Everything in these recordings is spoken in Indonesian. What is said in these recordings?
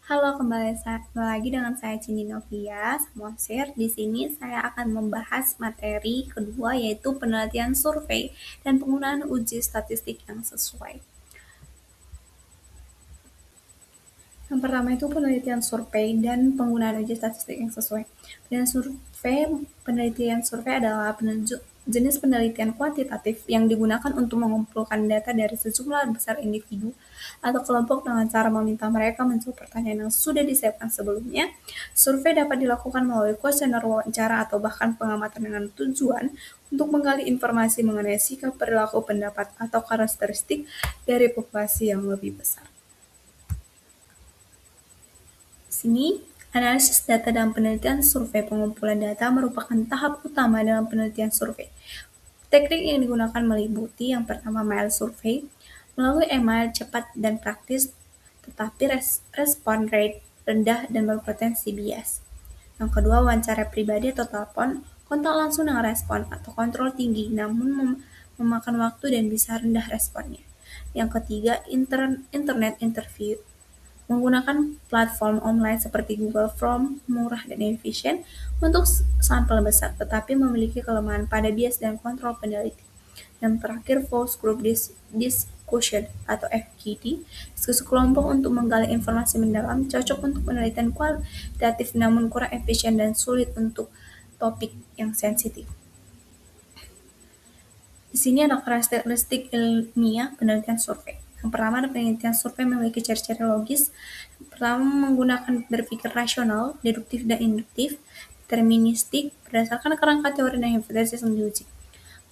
Halo, kembali lagi dengan saya Cindy Novia Samosir. Di sini saya akan membahas materi kedua yaitu penelitian survei dan penggunaan uji statistik yang sesuai. Yang pertama itu penelitian survei dan penggunaan uji statistik yang sesuai. Penelitian survei adalah jenis penelitian kuantitatif yang digunakan untuk mengumpulkan data dari sejumlah besar individu atau kelompok dengan cara meminta mereka menjawab pertanyaan yang sudah disiapkan sebelumnya. Survei dapat dilakukan melalui kuesioner, wawancara, atau bahkan pengamatan dengan tujuan untuk menggali informasi mengenai sikap, perilaku, pendapat, atau karakteristik dari populasi yang lebih besar. Sini, analisis data dan penelitian survei. Pengumpulan data merupakan tahap utama dalam penelitian survei. Teknik yang digunakan meliputi yang pertama mail survey, melalui email cepat dan praktis, tetapi respon rate rendah dan berpotensi bias. Yang kedua, wawancara pribadi atau telepon, kontak langsung dengan respon atau kontrol tinggi namun memakan waktu dan bisa rendah responnya. Yang ketiga, internet interview, menggunakan platform online seperti Google Form, murah dan efisien untuk sampel besar, tetapi memiliki kelemahan pada bias dan kontrol peneliti. Yang terakhir, focus group discussion atau FGD, diskusi kelompok untuk menggali informasi mendalam, cocok untuk penelitian kualitatif namun kurang efisien dan sulit untuk topik yang sensitif. Di sini ada karakteristik ilmiah penelitian survei. Yang pertama, ada penelitian survei memiliki ciri-ciri logis. Pertama, menggunakan berpikir rasional, deduktif dan induktif, deterministik, berdasarkan kerangka teori dan hipotesis yang diuji.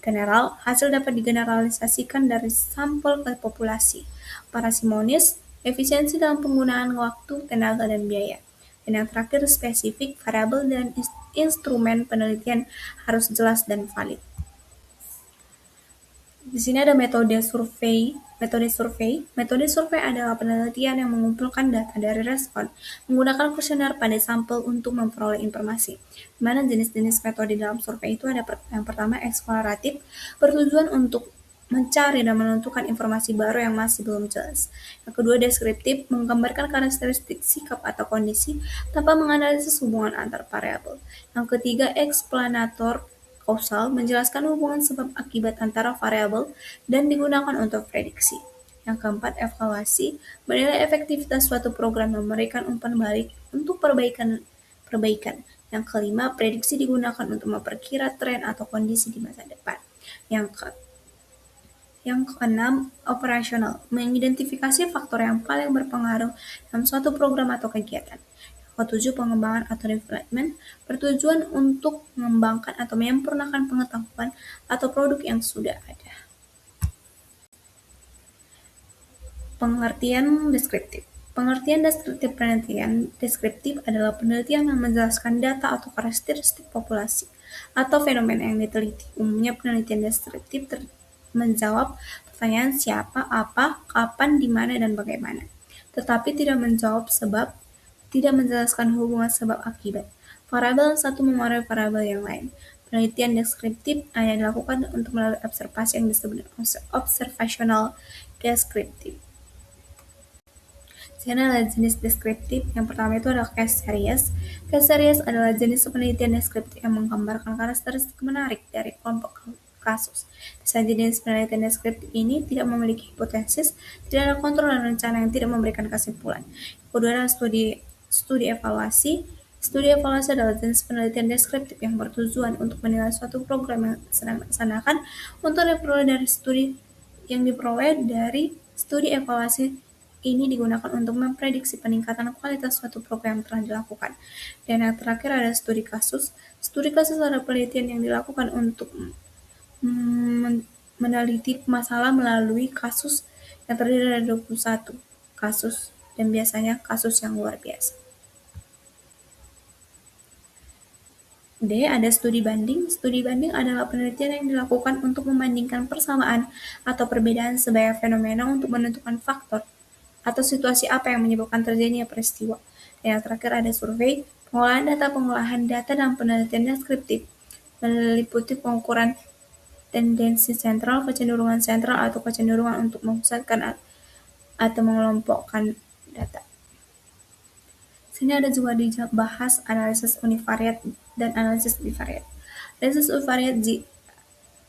General, hasil dapat digeneralisasikan dari sampel ke populasi. Parasimonis, efisiensi dalam penggunaan waktu, tenaga, dan biaya. Dan yang terakhir, spesifik, variabel, dan instrumen penelitian harus jelas dan valid. Di sini ada metode survei. Metode survei adalah penelitian yang mengumpulkan data dari respon menggunakan kuesioner pada sampel untuk memperoleh informasi. Di mana jenis-jenis metode dalam survei itu ada yang pertama eksploratif, bertujuan untuk mencari dan menentukan informasi baru yang masih belum jelas. Yang kedua, deskriptif, menggambarkan karakteristik sikap atau kondisi tanpa menganalisis hubungan antar variabel. Yang ketiga, eksplanator, kausal, menjelaskan hubungan sebab akibat antara variabel dan digunakan untuk prediksi. Yang keempat, evaluasi, menilai efektivitas suatu program dan memberikan umpan balik untuk perbaikan. Yang kelima, prediksi digunakan untuk memperkira tren atau kondisi di masa depan. Yang keenam, operasional, mengidentifikasi faktor yang paling berpengaruh dalam suatu program atau kegiatan. Ketujuh, pengembangan atau development, bertujuan untuk mengembangkan atau menyempurnakan pengetahuan atau produk yang sudah ada. Pengertian deskriptif. Pengertian deskriptif. Penelitian deskriptif adalah penelitian yang menjelaskan data atau karakteristik populasi atau fenomena yang diteliti. Umumnya penelitian deskriptif menjawab pertanyaan siapa, apa, kapan, di mana, dan bagaimana, tetapi tidak menjawab sebab, tidak menjelaskan hubungan sebab akibat. Variabel satu memengaruhi variabel yang lain. Penelitian deskriptif hanya dilakukan untuk melalui observasi yang disebut observational deskriptif. Sini adalah jenis deskriptif. Yang pertama itu adalah case series. Case series adalah jenis penelitian deskriptif yang menggambarkan karakteristik menarik dari kelompok kasus. Sisa jenis penelitian deskriptif ini tidak memiliki hipotesis, tidak ada kontrol dan rencana yang tidak memberikan kesimpulan. Kedua adalah studi evaluasi. Studi evaluasi adalah jenis penelitian deskriptif yang bertujuan untuk menilai suatu program yang sedang dilaksanakan untuk diperoleh dari studi evaluasi ini digunakan untuk memprediksi peningkatan kualitas suatu program yang telah dilakukan. Dan yang terakhir ada studi kasus. Studi kasus adalah penelitian yang dilakukan untuk meneliti masalah melalui kasus yang terdiri dari 21 kasus dan biasanya kasus yang luar biasa. D. Ada studi banding. Studi banding adalah penelitian yang dilakukan untuk membandingkan persamaan atau perbedaan sebagai fenomena untuk menentukan faktor atau situasi apa yang menyebabkan terjadinya peristiwa. Dan yang terakhir ada survei. Pengolahan data dalam penelitian deskriptif meliputi pengukuran tendensi sentral, kecenderungan sentral, atau kecenderungan untuk memusatkan atau mengelompokkan data. Sini ada juga dibahas analisis univariat dan analisis bivariat. Analisis univariat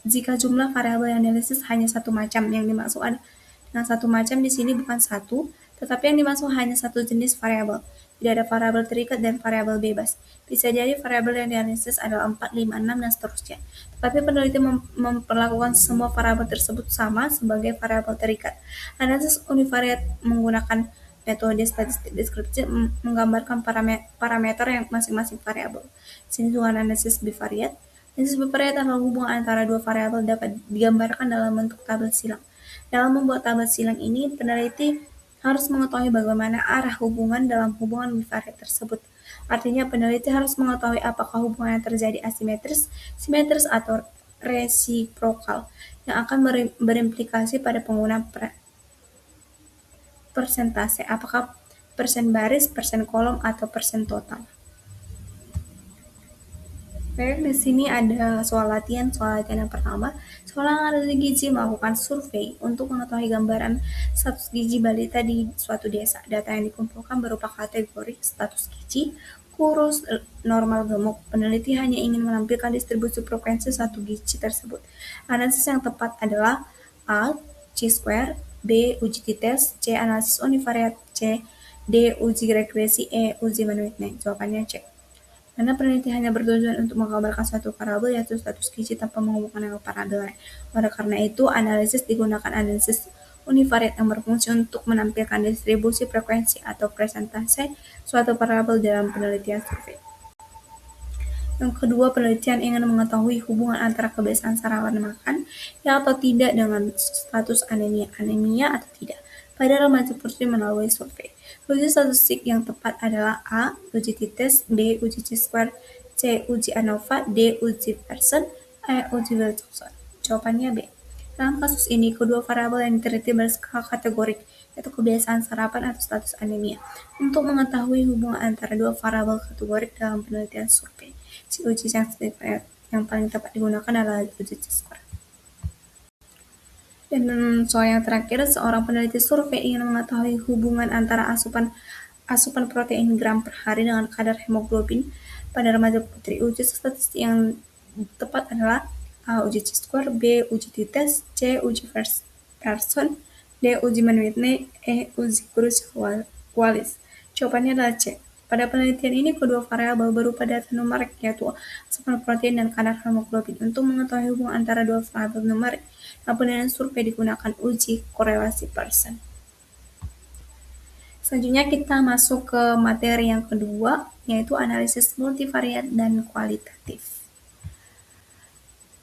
jika jumlah variabel yang dianalisis hanya satu macam, yang dimaksud dengan satu macam di sini bukan satu, tetapi yang dimaksud hanya satu jenis variabel. Tidak ada variabel terikat dan variabel bebas. Bisa jadi variabel yang dianalisis adalah 4, 5, 6, dan seterusnya. Tetapi peneliti memperlakukan semua variabel tersebut sama sebagai variabel terikat. Analisis univariat menggunakan metode statistik deskripsi menggambarkan parameter yang masing-masing variabel. Sini juga analisis bivariat. Analisis bivariat adalah hubungan antara dua variabel dapat digambarkan dalam bentuk tabel silang. Dalam membuat tabel silang ini, peneliti harus mengetahui bagaimana arah hubungan dalam hubungan bivariat tersebut. Artinya, peneliti harus mengetahui apakah hubungan yang terjadi asimetris, simetris, atau resiprokal, yang akan berimplikasi pada penggunaan persentase, apakah persen baris, persen kolom, atau persen total. Baik, di sini ada soal latihan yang pertama. Seorang ahli gizi melakukan survei untuk mengetahui gambaran status gizi balita di suatu desa. Data yang dikumpulkan berupa kategori status gizi, kurus, normal, gemuk. Peneliti hanya ingin menampilkan distribusi frekuensi satu gizi tersebut. Analisis yang tepat adalah A. Chi-square, B. Uji tites, C. Analisis univariat, C. D. Uji regresi, E. Uji Mann-Whitney. Jawabannya C. Karena peneliti hanya bertujuan untuk menggambarkan satu variabel, yaitu status gizi, tanpa menghubungkan dengan variabel lain. Oleh karena itu, analisis digunakan analisis univariat yang berfungsi untuk menampilkan distribusi frekuensi atau persentase suatu variabel dalam penelitian survei. Yang kedua, penelitian ingin mengetahui hubungan antara kebiasaan sarapan makan ya atau tidak dengan status anemia atau tidak pada remaja putri melalui survei. Uji statistik yang tepat adalah A. Uji tites, B. Uji Chi-square, C. Uji ANOVA, D. Uji Pearson, E. Uji Wilcoxon. Jawabannya B. Dalam kasus ini, kedua variabel yang diteliti berskala kategorik, yaitu kebiasaan sarapan atau status anemia. Untuk mengetahui hubungan antara dua variabel kategorik dalam penelitian survei, si uji yang paling tepat digunakan adalah uji Chi-square. Dan soal yang terakhir, seorang peneliti survei ingin mengetahui hubungan antara asupan protein gram per hari dengan kadar hemoglobin pada remaja putri. Uji statistik yang tepat adalah A. Uji Chi-square, B. Uji tites, C. Uji Pearson, D. Uji Mann-Whitney, E. Uji Cruz-Wallis. Jawabannya adalah C. Pada penelitian ini, kedua variabel berupa data numerik, yaitu asupan protein dan kadar hemoglobin. Untuk mengetahui hubungan antara dua variabel numerik, dalam penelitian survei digunakan uji korelasi Pearson. Selanjutnya kita masuk ke materi yang kedua, yaitu analisis multivariat dan kualitatif.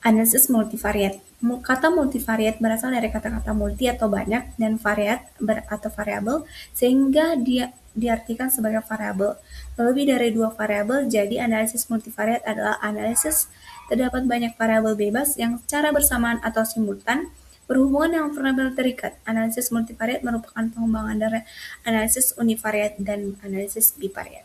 Analisis multivariat. Kata multivariat berasal dari kata-kata multi atau banyak dan variat atau variabel, sehingga dia diartikan sebagai variabel. Lebih dari dua variabel, jadi analisis multivariat adalah analisis terdapat banyak variabel bebas yang secara bersamaan atau simultan berhubungan dengan variabel terikat. Analisis multivariat merupakan pengembangan dari analisis univariat dan analisis bivariat.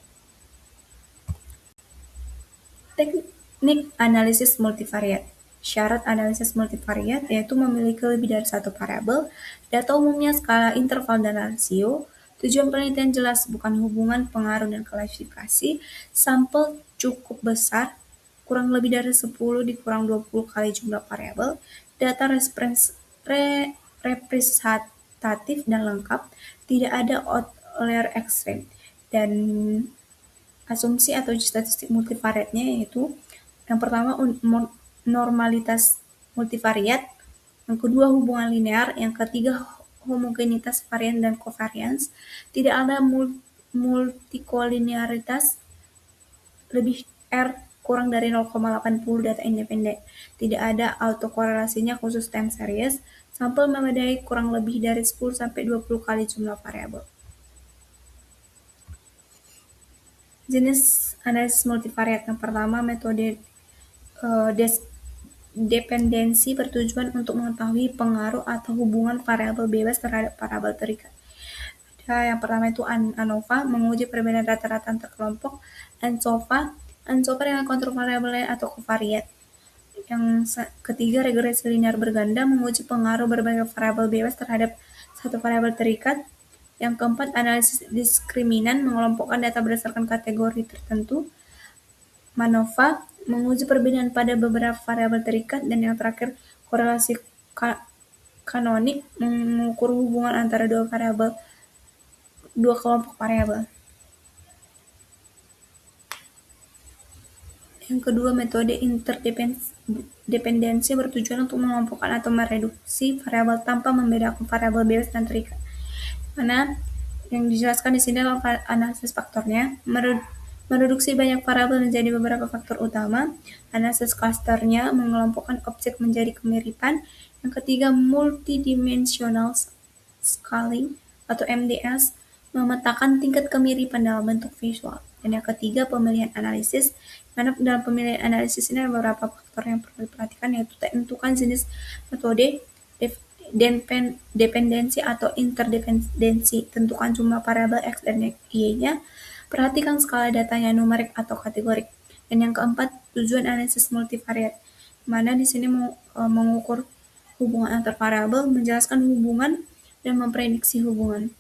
Teknik analisis multivariat. Syarat analisis multivariat yaitu memiliki lebih dari satu variabel, data umumnya skala interval dan rasio, tujuan penelitian jelas bukan hubungan, pengaruh, dan klasifikasi, sampel cukup besar, kurang lebih dari 10 dikurang 20 kali jumlah variabel, data representatif dan lengkap, tidak ada outlier ekstrem, dan asumsi atau uji statistik multivariatnya yaitu yang pertama normalitas multivariat, yang kedua hubungan linear, yang ketiga homogenitas varian dan covariance, tidak ada multikolinearitas, lebih R kurang dari 0,80 data independen, tidak ada autokorelasinya khusus time series, sampel memadai kurang lebih dari 10-20 kali jumlah variabel. Jenis analisis multivariat yang pertama, metode dependensi bertujuan untuk mengetahui pengaruh atau hubungan variabel bebas terhadap variabel terikat. Yang pertama itu ANOVA, menguji perbedaan rata-rata antar kelompok. ANSOVA dengan kontrol variabel lain atau covariat. Yang ketiga, regresi linear berganda, menguji pengaruh berbagai variabel bebas terhadap satu variabel terikat. Yang keempat, analisis diskriminan, mengelompokkan data berdasarkan kategori tertentu. MANOVA, menguji perbedaan pada beberapa variabel terikat. Dan yang terakhir, korelasi kanonik, mengukur hubungan antara dua kelompok variabel. Yang kedua, metode interdependensi bertujuan untuk mengelompokkan atau mereduksi variabel tanpa membedakan variabel bebas dan terikat. Mana yang dijelaskan di sini adalah analisis faktornya, mereduksi banyak variabel menjadi beberapa faktor utama. Analisis clusternya, mengelompokkan objek menjadi kemiripan. Yang ketiga, multidimensional scaling atau MDS, memetakan tingkat kemiripan dalam bentuk visual. Dan yang ketiga, pemilihan analisis, karena dalam pemilihan analisis ini ada beberapa faktor yang perlu diperhatikan, yaitu tentukan jenis metode, dependensi atau interdependensi, tentukan jumlah variabel X dan Y-nya, perhatikan skala datanya numerik atau kategorik. Dan yang keempat, tujuan analisis multivariat, mana di sini mengukur hubungan antar variabel, menjelaskan hubungan, dan memprediksi hubungan.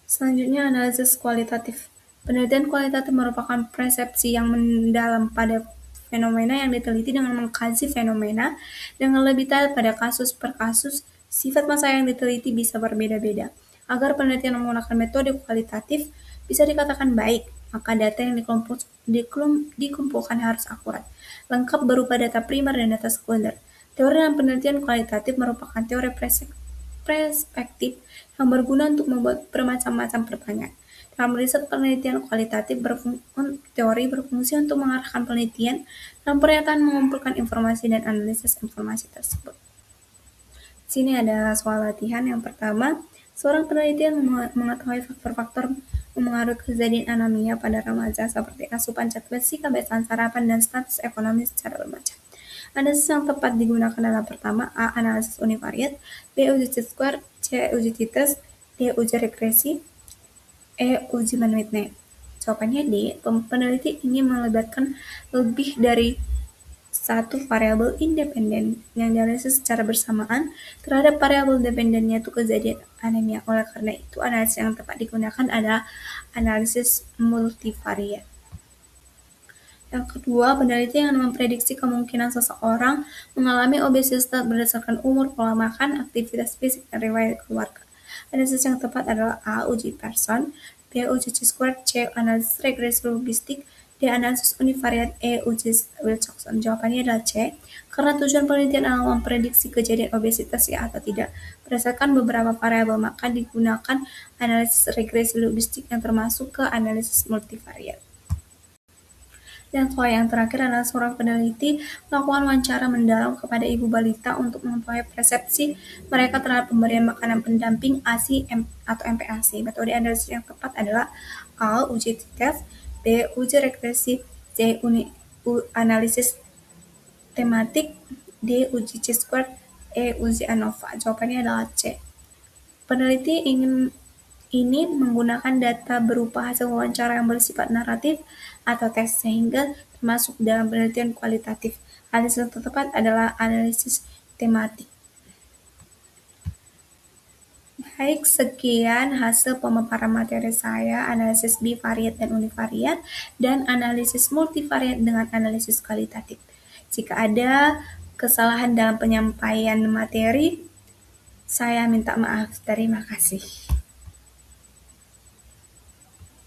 Selanjutnya, analisis kualitatif. Penelitian kualitatif merupakan persepsi yang mendalam pada fenomena yang diteliti dengan mengkaji fenomena dengan lebih detail pada kasus per kasus. Sifat massa yang diteliti bisa berbeda-beda. Agar penelitian menggunakan metode kualitatif bisa dikatakan baik, maka data yang dikumpulkan harus akurat, lengkap berupa data primer dan data sekunder. Teori dalam penelitian kualitatif merupakan teori perspektif yang berguna untuk membuat bermacam-macam pertanyaan. Dalam riset penelitian kualitatif, teori berfungsi untuk mengarahkan penelitian dalam pernyataan mengumpulkan informasi dan analisis informasi tersebut. Di sini ada soal latihan. Yang pertama, seorang peneliti mengetahui faktor-faktor mempengaruhi kejadian anemia pada remaja seperti asupan zat besi, kebiasaan sarapan, dan status ekonomi secara remaja. Analisis yang tepat digunakan adalah pertama, A. Analisis univariat, B. Uji T-square, C. Uji T-test, D. Uji regresi, E. Uji Van Whitney. Jawabannya D. Peneliti ingin melibatkan lebih dari satu variabel independen yang dianalisis secara bersamaan terhadap variabel dependennya itu kejadian anemia. Oleh karena itu, analisis yang tepat digunakan adalah analisis multivariat. Yang kedua, peneliti yang memprediksi kemungkinan seseorang mengalami obesitas berdasarkan umur, pola makan, aktivitas fisik, dan riwayat keluarga. Analisis yang tepat adalah A. Uji Pearson, B. Uji T-square, C. Analisis regresi logistik, D. Analisis univariat, E. Uji Wilcoxon. Jawabannya adalah C, karena tujuan penelitian adalah memprediksi kejadian obesitas ya atau tidak berdasarkan beberapa variabel, maka digunakan analisis regresi logistik yang termasuk ke analisis multivariat. Dan soal yang terakhir adalah seorang peneliti melakukan wawancara mendalam kepada ibu balita untuk mengetahui persepsi mereka terhadap pemberian makanan pendamping ASI atau MPASI. Metode analisis yang tepat adalah A. Uji T-test, B. Uji regresi, C. Analisis tematik, D. Uji T-square, E. Uji ANOVA. Jawabannya adalah C. Peneliti ini menggunakan data berupa hasil wawancara yang bersifat naratif atau tes, sehingga termasuk dalam penelitian kualitatif. Analisis yang tepat adalah analisis tematik. Baik, sekian hasil pemaparan materi saya, analisis bivariat dan univariat, dan analisis multivariat dengan analisis kualitatif. Jika ada kesalahan dalam penyampaian materi, saya minta maaf. Terima kasih.